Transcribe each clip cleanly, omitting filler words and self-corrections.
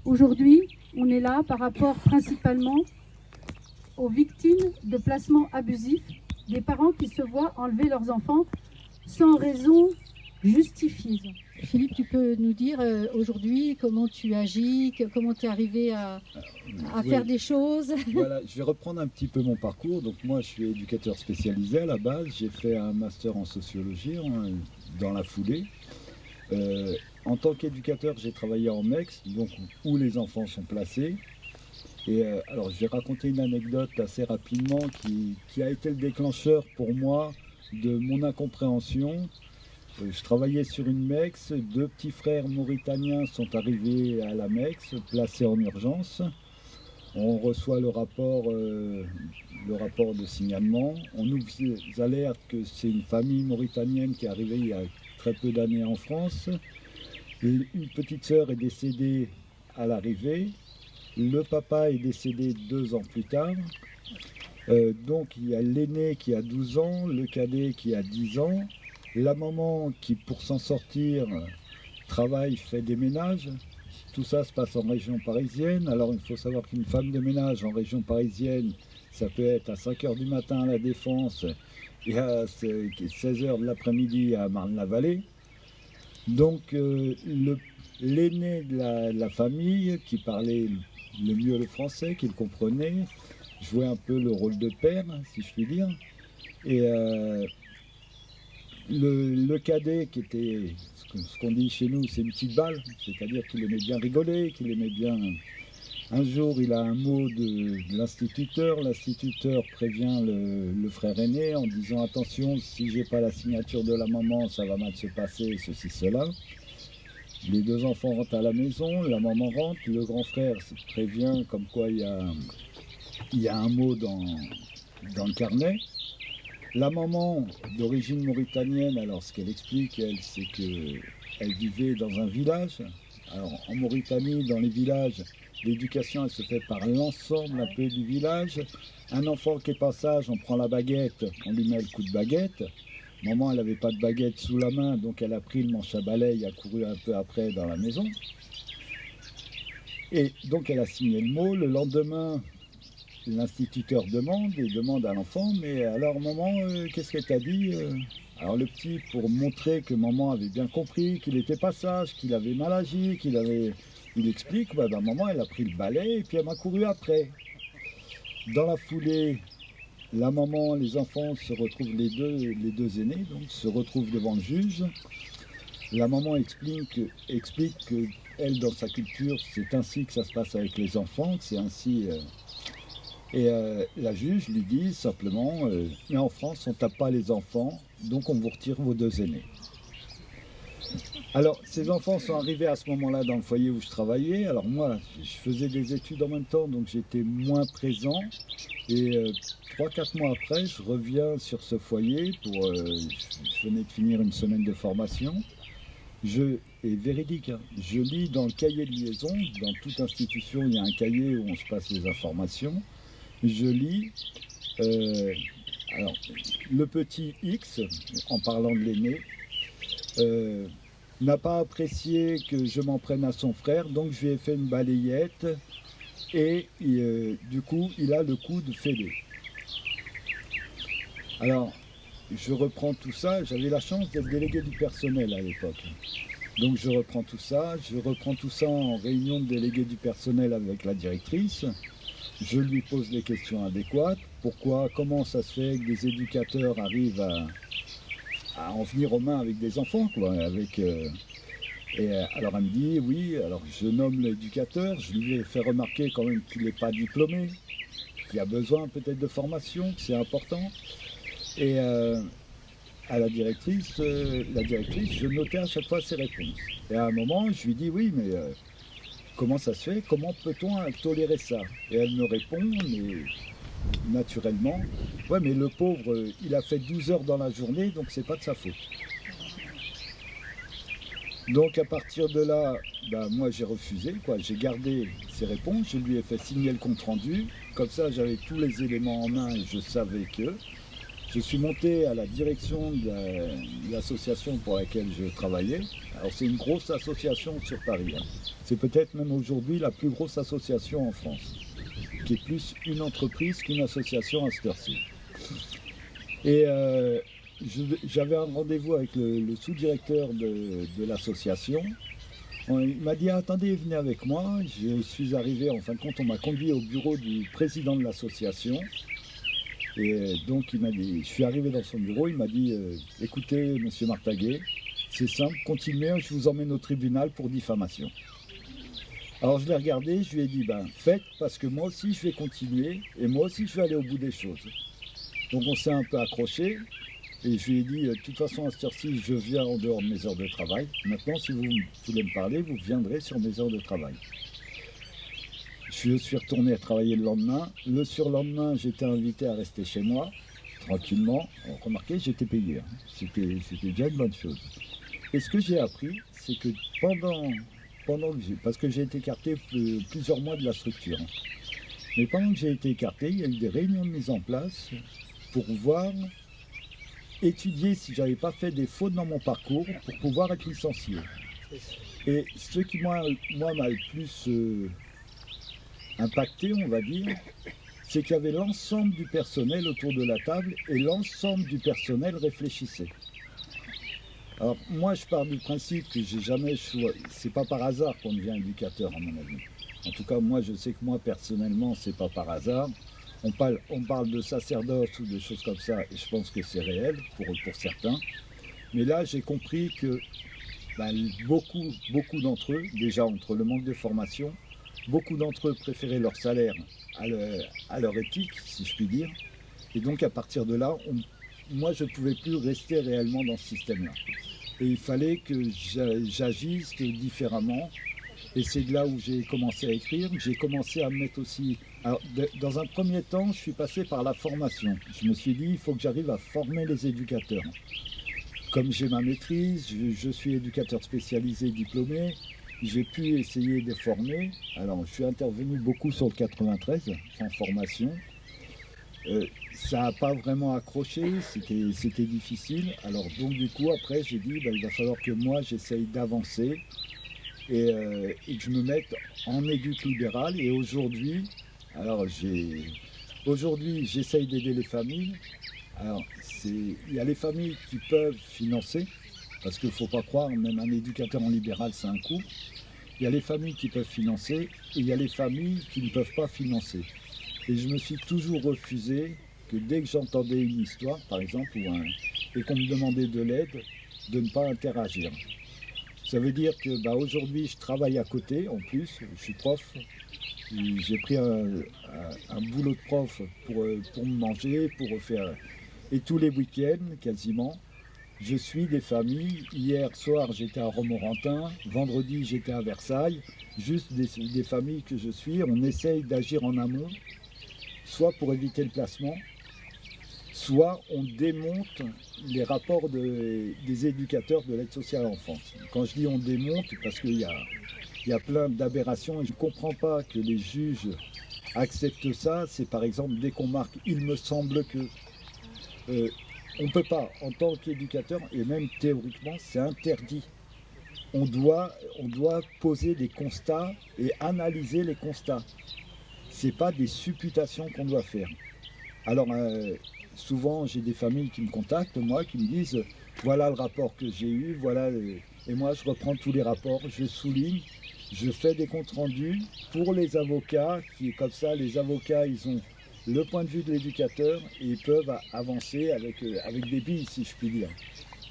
Aujourd'hui, on est là par rapport principalement aux victimes de placements abusifs, des parents qui se voient enlever leurs enfants sans raison justifiée. Philippe, tu peux nous dire aujourd'hui comment tu agis, comment tu es arrivé à faire des choses? Voilà, je vais reprendre un petit peu mon parcours. Donc moi, je suis éducateur spécialisé à la base. J'ai fait un master en sociologie dans la foulée. En tant qu'éducateur, j'ai travaillé en MEX, donc où les enfants sont placés. Et alors, je vais raconter une anecdote assez rapidement qui a été le déclencheur pour moi de mon incompréhension. Je travaillais sur une MEX, deux petits frères mauritaniens sont arrivés à la MEX, placés en urgence. On reçoit le rapport de signalement. On nous alerte que c'est une famille mauritanienne qui est arrivée il y a très peu d'années en France. Une petite sœur est décédée à l'arrivée. Le papa est décédé 2 ans plus tard. Donc il y a l'aîné qui a 12 ans, le cadet qui a 10 ans. La maman qui, pour s'en sortir, travaille, fait des ménages. Tout ça se passe en région parisienne. Alors il faut savoir qu'une femme de ménage en région parisienne, ça peut être à 5 h du matin à La Défense et à 16 h de l'après-midi à Marne-la-Vallée. Donc l'aîné de la famille, qui parlait le mieux le français, qui le comprenait, jouait un peu le rôle de père, si je puis dire. Et le cadet, qui était ce qu'on dit chez nous, c'est une petite balle, c'est-à-dire qu'il aimait bien rigoler, qu'il aimait bien... Un jour, il a un mot de l'instituteur. L'instituteur prévient le frère aîné en disant « Attention, si j'ai pas la signature de la maman, ça va mal se passer, ceci, cela ». Les 2 enfants rentrent à la maison, la maman rentre, le grand frère prévient comme quoi il y a un mot dans le carnet. La maman, d'origine mauritanienne, alors ce qu'elle explique, elle, c'est qu'elle vivait dans un village. Alors en Mauritanie, dans les villages, l'éducation, elle se fait par l'ensemble un peu du village. Un enfant qui est pas sage, on prend la baguette, on lui met le coup de baguette. Maman, elle n'avait pas de baguette sous la main, donc elle a pris le manche à balai et a couru un peu après dans la maison. Et donc elle a signé le mot. Le lendemain, l'instituteur demande à l'enfant, mais alors maman, qu'est-ce qu'elle t'a dit? Alors le petit, pour montrer que maman avait bien compris, qu'il n'était pas sage, qu'il avait mal agi, il explique, maman elle a pris le balai et puis elle m'a couru après. Dans la foulée, la maman, les enfants se retrouvent, les deux aînés, donc, se retrouvent devant le juge. La maman explique que elle, dans sa culture, c'est ainsi que ça se passe avec les enfants, que c'est ainsi... Et la juge lui dit simplement, mais en France, on ne tape pas les enfants, donc on vous retire vos 2 aînés. Alors, ces enfants sont arrivés à ce moment-là dans le foyer où je travaillais. Alors moi, je faisais des études en même temps, donc j'étais moins présent. Et 3-4 mois après, je reviens sur ce foyer pour... je venais de finir une semaine de formation. Et véridique, hein, je lis dans le cahier de liaison, dans toute institution, il y a un cahier où on se passe les informations. Je lis, alors, le petit X, en parlant de l'aîné, n'a pas apprécié que je m'en prenne à son frère, donc je lui ai fait une balayette et du coup, il a le coup de fêlé. Alors, je reprends tout ça, j'avais la chance d'être délégué du personnel à l'époque. Donc je reprends tout ça en réunion de délégué du personnel avec la directrice. Je lui pose les questions adéquates. Pourquoi, comment ça se fait que des éducateurs arrivent à en venir aux mains avec des enfants, quoi, alors elle me dit, oui, alors je nomme l'éducateur, je lui ai fait remarquer quand même qu'il n'est pas diplômé, qu'il a besoin peut-être de formation, que c'est important. Et à la directrice, je notais à chaque fois ses réponses. Et à un moment, je lui dis, oui, mais... comment ça se fait? Comment peut-on tolérer ça? Et elle me répond, mais naturellement, ouais, mais le pauvre, il a fait 12 heures dans la journée, donc c'est pas de sa faute. Donc à partir de là, moi j'ai refusé, quoi. J'ai gardé ses réponses, je lui ai fait signer le compte rendu, comme ça j'avais tous les éléments en main et je savais que. je suis monté à la direction de l'association pour laquelle je travaillais. Alors c'est une grosse association sur Paris, hein. C'est peut-être même aujourd'hui la plus grosse association en France, qui est plus une entreprise qu'une association à cette heure-ci. Et j'avais un rendez-vous avec le sous-directeur de l'association. Il m'a dit, attendez, venez avec moi. Je suis arrivé, en fin de compte, on m'a conduit au bureau du président de l'association. Et donc, il m'a dit, je suis arrivé dans son bureau, il m'a dit, écoutez, monsieur Martaguet, c'est simple, continuez, je vous emmène au tribunal pour diffamation. Alors, je l'ai regardé, je lui ai dit, ben, faites, parce que moi aussi, je vais continuer, et moi aussi, je vais aller au bout des choses. Donc, on s'est un peu accroché. Et je lui ai dit, de toute façon, à cette heure-ci, je viens en dehors de mes heures de travail. Maintenant, si vous voulez me parler, vous viendrez sur mes heures de travail. Je suis retourné à travailler le lendemain. Le surlendemain, j'étais invité à rester chez moi, tranquillement. Remarquez, j'étais payé. Hein. C'était déjà une bonne chose. Et ce que j'ai appris, c'est que parce que j'ai été écarté plusieurs mois de la structure. Hein. Mais pendant que j'ai été écarté, il y a eu des réunions de mise en place pour voir, étudier si j'avais pas fait des fautes dans mon parcours pour pouvoir être licencié. Et ce qui m'a le plus impacté, on va dire, c'est qu'il y avait l'ensemble du personnel autour de la table et l'ensemble du personnel réfléchissait. Alors moi je pars du principe que j'ai jamais choisi, c'est pas par hasard qu'on devient éducateur à mon avis. En tout cas moi je sais que moi personnellement c'est pas par hasard. On parle de sacerdoce ou de choses comme ça, et je pense que c'est réel pour certains. Mais là, j'ai compris que beaucoup d'entre eux, déjà entre le manque de formation, beaucoup d'entre eux préféraient leur salaire à leur éthique, si je puis dire. Et donc, à partir de là, moi, je ne pouvais plus rester réellement dans ce système-là. Et il fallait que j'agisse différemment. Et c'est de là où j'ai commencé à écrire. J'ai commencé à me mettre aussi... Alors, dans un premier temps, je suis passé par la formation. Je me suis dit, il faut que j'arrive à former les éducateurs. Comme j'ai ma maîtrise, je suis éducateur spécialisé diplômé, j'ai pu essayer de former. Alors, je suis intervenu beaucoup sur le 93 en formation. Ça n'a pas vraiment accroché, c'était difficile. Alors, donc du coup, après, j'ai dit, il va falloir que moi, j'essaye d'avancer. Et que je me mette en éduc libéral. Et aujourd'hui, j'essaye d'aider les familles. Alors, il y a les familles qui peuvent financer, parce qu'il ne faut pas croire, même un éducateur en libéral, c'est un coût. Il y a les familles qui peuvent financer, et il y a les familles qui ne peuvent pas financer. Et je me suis toujours refusé que dès que j'entendais une histoire, par exemple, et qu'on me demandait de l'aide, de ne pas interagir. Ça veut dire que aujourd'hui, je travaille à côté, en plus, je suis prof. J'ai pris un boulot de prof pour me manger, pour faire... Et tous les week-ends, quasiment, je suis des familles. Hier soir, j'étais à Romorantin. Vendredi, j'étais à Versailles. Juste des familles que je suis. On essaye d'agir en amont, soit pour éviter le placement, soit on démonte les rapports des éducateurs de l'aide sociale à l'enfance. Quand je dis on démonte, parce qu'il y a plein d'aberrations et je ne comprends pas que les juges acceptent ça. C'est par exemple, dès qu'on marque « il me semble que », on ne peut pas, en tant qu'éducateur, et même théoriquement, c'est interdit. On doit poser des constats et analyser les constats. Ce n'est pas des supputations qu'on doit faire. Alors, souvent, j'ai des familles qui me contactent, moi, qui me disent « voilà le rapport que j'ai eu, voilà… » Et moi, je reprends tous les rapports, je souligne, je fais des comptes rendus pour les avocats, qui est comme ça, les avocats, ils ont le point de vue de l'éducateur et ils peuvent avancer avec des billes, si je puis dire.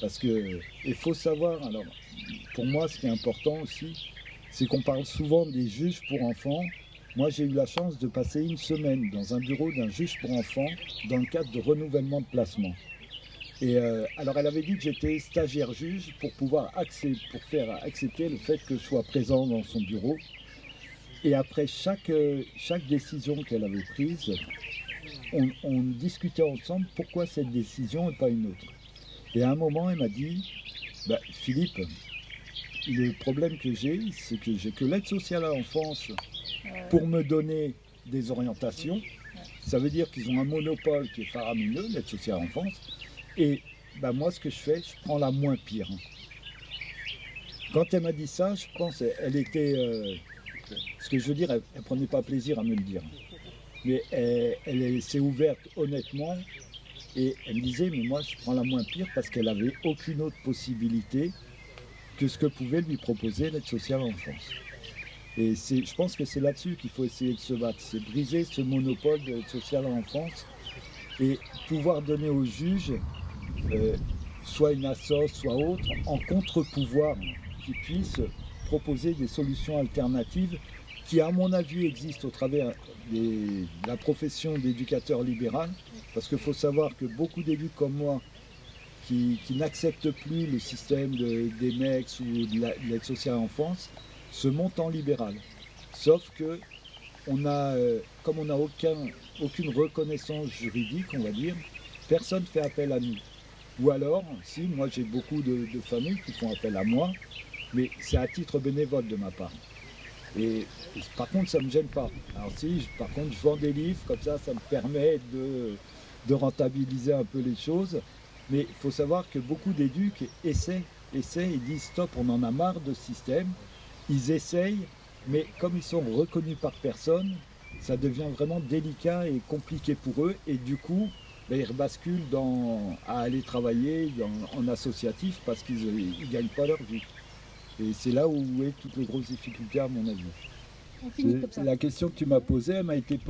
Parce que, il faut savoir, alors, pour moi, ce qui est important aussi, c'est qu'on parle souvent des juges pour enfants. Moi, j'ai eu la chance de passer une semaine dans un bureau d'un juge pour enfants dans le cadre de renouvellement de placement. Et alors, elle avait dit que j'étais stagiaire juge pour faire accepter le fait que je sois présent dans son bureau. Et après chaque décision qu'elle avait prise, on discutait ensemble pourquoi cette décision et pas une autre. Et à un moment, elle m'a dit, Philippe, le problème que j'ai, c'est que j'ai que l'aide sociale à l'enfance pour me donner des orientations. Ça veut dire qu'ils ont un monopole qui est faramineux, l'aide sociale à l'enfance. Et ben, moi, ce que je fais, je prends la moins pire. Quand elle m'a dit ça, je pense elle était... ce que je veux dire, elle ne prenait pas plaisir à me le dire. Mais elle s'est ouverte honnêtement et elle me disait, mais moi, je prends la moins pire parce qu'elle n'avait aucune autre possibilité que ce que pouvait lui proposer l'aide sociale à l'enfance. Et je pense que c'est là-dessus qu'il faut essayer de se battre, c'est briser ce monopole de l'aide sociale à l'enfance et pouvoir donner aux juges, soit une assoce, soit autre, en contre-pouvoir, qui puissent proposer des solutions alternatives qui, à mon avis, existent au travers de la profession d'éducateur libéral, parce qu'il faut savoir que beaucoup d'élus comme moi, qui n'acceptent plus le système des MEX ou de l'aide sociale à l'enfance, se montent en libéral. Sauf que, comme on n'a aucune reconnaissance juridique, on va dire, personne ne fait appel à nous. Ou alors, si, moi j'ai beaucoup de familles qui font appel à moi, mais c'est à titre bénévole de ma part. Et par contre, ça ne me gêne pas. Alors si, par contre, je vends des livres, comme ça me permet de rentabiliser un peu les choses. Mais il faut savoir que beaucoup d'éducs essaient, ils disent stop, on en a marre de ce système. Ils essayent, mais comme ils sont reconnus par personne, ça devient vraiment délicat et compliqué pour eux. Et du coup, ils rebasculent à aller travailler en associatif parce qu'ils ne gagnent pas leur vie. Et c'est là où est toutes les grosses difficultés à mon avis. La question que tu m'as posée, elle m'a été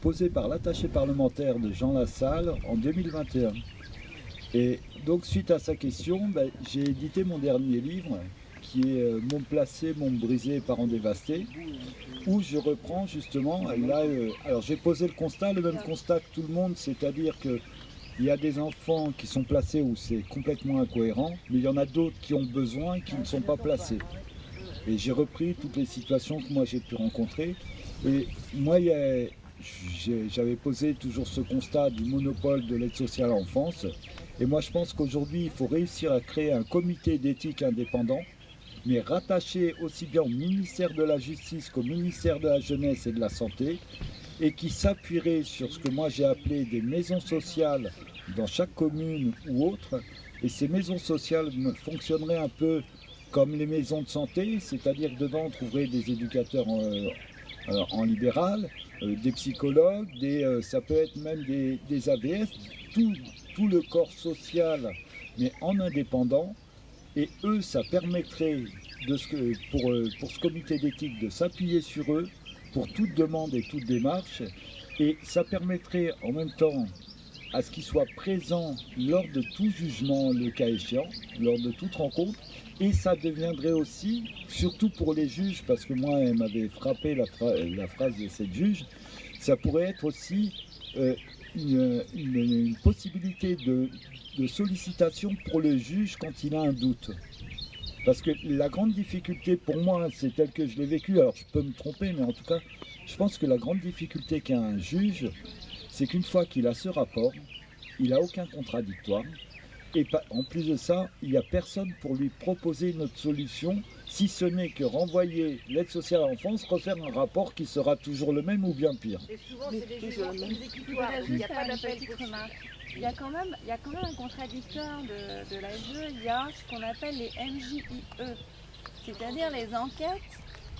posée par l'attaché parlementaire de Jean Lassalle en 2021. Et donc suite à sa question, j'ai édité mon dernier livre qui est Mômes placés, mômes brisés, parents dévastés, où je reprends justement, là, alors j'ai posé le constat, le même constat que tout le monde, c'est-à-dire que il y a des enfants qui sont placés où c'est complètement incohérent, mais il y en a d'autres qui ont besoin et qui ne sont pas placés. Et j'ai repris toutes les situations que moi j'ai pu rencontrer. Et moi, j'avais posé toujours ce constat du monopole de l'aide sociale à l'enfance. Et moi, je pense qu'aujourd'hui, il faut réussir à créer un comité d'éthique indépendant, mais rattaché aussi bien au ministère de la Justice qu'au ministère de la Jeunesse et de la Santé, et qui s'appuierait sur ce que moi j'ai appelé des maisons sociales dans chaque commune ou autre. Et ces maisons sociales fonctionneraient un peu comme les maisons de santé, c'est-à-dire que dedans on trouverait des éducateurs en libéral, des psychologues, ça peut être même des AVS, tout le corps social, mais en indépendant. Et eux, ça permettrait pour ce comité d'éthique de s'appuyer sur eux pour toute demande et toute démarche, et ça permettrait en même temps à ce qu'ils soient présents lors de tout jugement, le cas échéant, lors de toute rencontre, et ça deviendrait aussi, surtout pour les juges, parce que moi, elle m'avait frappé la phrase de cette juge, ça pourrait être aussi une possibilité de sollicitation pour le juge quand il a un doute. Parce que la grande difficulté pour moi, c'est tel que je l'ai vécu, alors je peux me tromper, mais en tout cas, je pense que la grande difficulté qu'a un juge, c'est qu'une fois qu'il a ce rapport, il n'a aucun contradictoire, et en plus de ça, il n'y a personne pour lui proposer une autre solution, si ce n'est que renvoyer l'aide sociale à l'enfance, refaire un rapport qui sera toujours le même ou bien pire. Et souvent, c'est des jugements exécutoires, il n'y a pas d'appel commun. Il y a quand même un contradictoire de l'ASE, il y a ce qu'on appelle les MJIE, c'est-à-dire les enquêtes.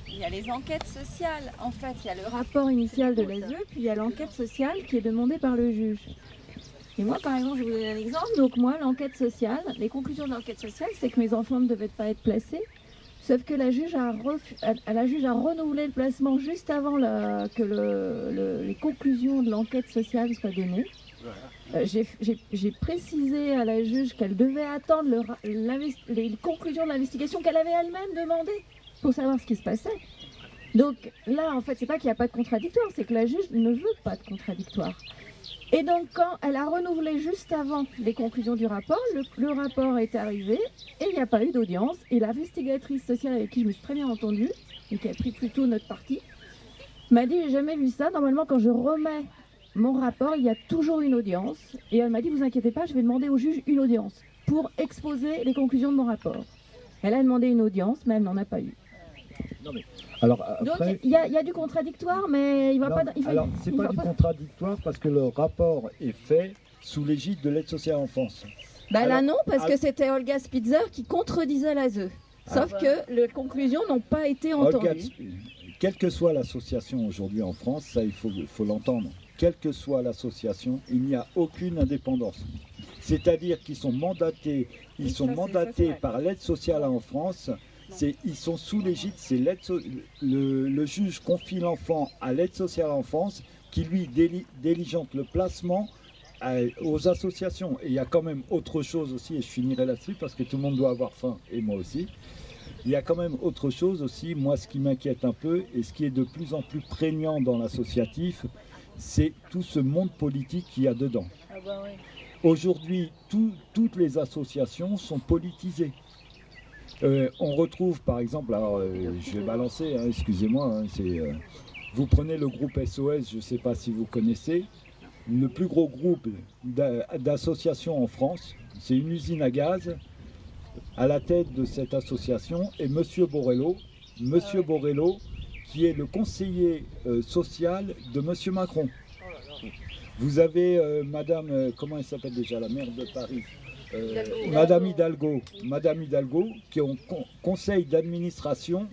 Il y a les enquêtes sociales. En fait, il y a le rapport initial de l'ASE, puis il y a l'enquête sociale qui est demandée par le juge. Et moi, par exemple, je vais vous donner un exemple. Donc moi, l'enquête sociale, les conclusions de l'enquête sociale, c'est que mes enfants ne devaient pas être placés, sauf que la juge a renouvelé le placement juste avant que les conclusions de l'enquête sociale soient données. J'ai précisé à la juge qu'elle devait attendre les conclusions de l'investigation qu'elle avait elle-même demandées pour savoir ce qui se passait. Donc là, en fait, c'est pas qu'il n'y a pas de contradictoire, c'est que la juge ne veut pas de contradictoire. Et donc, quand elle a renouvelé juste avant les conclusions du rapport, le rapport est arrivé et il n'y a pas eu d'audience. Et l'investigatrice sociale avec qui je me suis très bien entendue, et qui a pris plutôt notre parti, m'a dit « J'ai jamais vu ça. Normalement, quand je remets mon rapport, il y a toujours une audience. » Et elle m'a dit « Vous inquiétez pas, je vais demander au juge une audience pour exposer les conclusions de mon rapport. » Elle a demandé une audience, mais elle n'en a pas eu. Non, mais, alors, Donc après, il y a du contradictoire, mais il va non, pas. alors, c'est pas du contradictoire parce que le rapport est fait sous l'égide de l'aide sociale à l'enfance. Bah là Alors, non, parce que alors- c'était Olga Spitzer qui contredisait l'ASE. Sauf que les conclusions n'ont pas été entendues. Olga, quelle que soit l'association aujourd'hui en France, ça il faut l'entendre, quelle que soit l'association, il n'y a aucune indépendance. C'est-à-dire qu'ils sont mandatés, par l'aide sociale en France, ils sont sous l'égide, c'est le juge confie l'enfant à l'aide sociale en France qui lui diligente le placement aux associations. Et il y a quand même autre chose aussi, et je finirai là-dessus parce que tout le monde doit avoir faim, et moi aussi. Il y a quand même autre chose aussi, moi ce qui m'inquiète un peu, et ce qui est de plus en plus prégnant dans l'associatif, c'est tout ce monde politique qu'il y a dedans. Ah bah oui. Aujourd'hui, toutes les associations sont politisées. On retrouve par exemple, alors je vais balancer, hein, excusez-moi, hein, vous prenez le groupe SOS, je ne sais pas si vous connaissez, le plus gros groupe d'associations en France, c'est une usine à gaz. À la tête de cette association est Monsieur Borrello, Borrello qui est le conseiller social de Monsieur Macron. Vous avez Madame, comment elle s'appelle déjà, la maire de Paris, Madame Hidalgo, qui est au conseil d'administration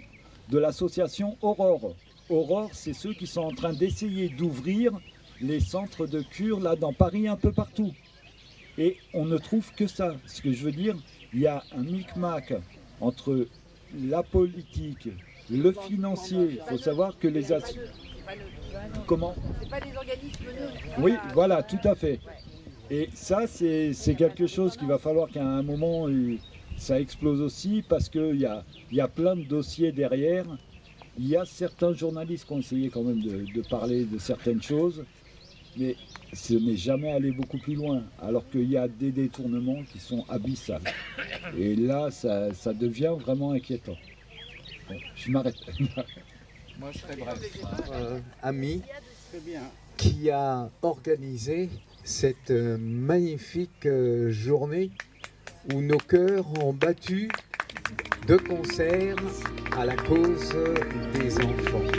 de l'association Aurore. Aurore, c'est ceux qui sont en train d'essayer d'ouvrir les centres de cure là dans Paris, un peu partout. Et on ne trouve que ça. Ce que je veux dire, il y a un micmac entre la politique, le financier. Il faut savoir que les Comment ? C'est pas des organismes neutres. Oui, voilà, tout à fait. Et ça, c'est quelque chose qu'il va falloir qu'à un moment, ça explose aussi, parce qu'il y a plein de dossiers derrière. Il y a certains journalistes qui ont essayé quand même de parler de certaines choses, mais ce n'est jamais allé beaucoup plus loin, alors qu'il y a des détournements qui sont abyssales. Et là, ça devient vraiment inquiétant. Bon, je m'arrête. Moi, je serais bref. Ami qui a organisé cette magnifique journée où nos cœurs ont battu de concert à la cause des enfants.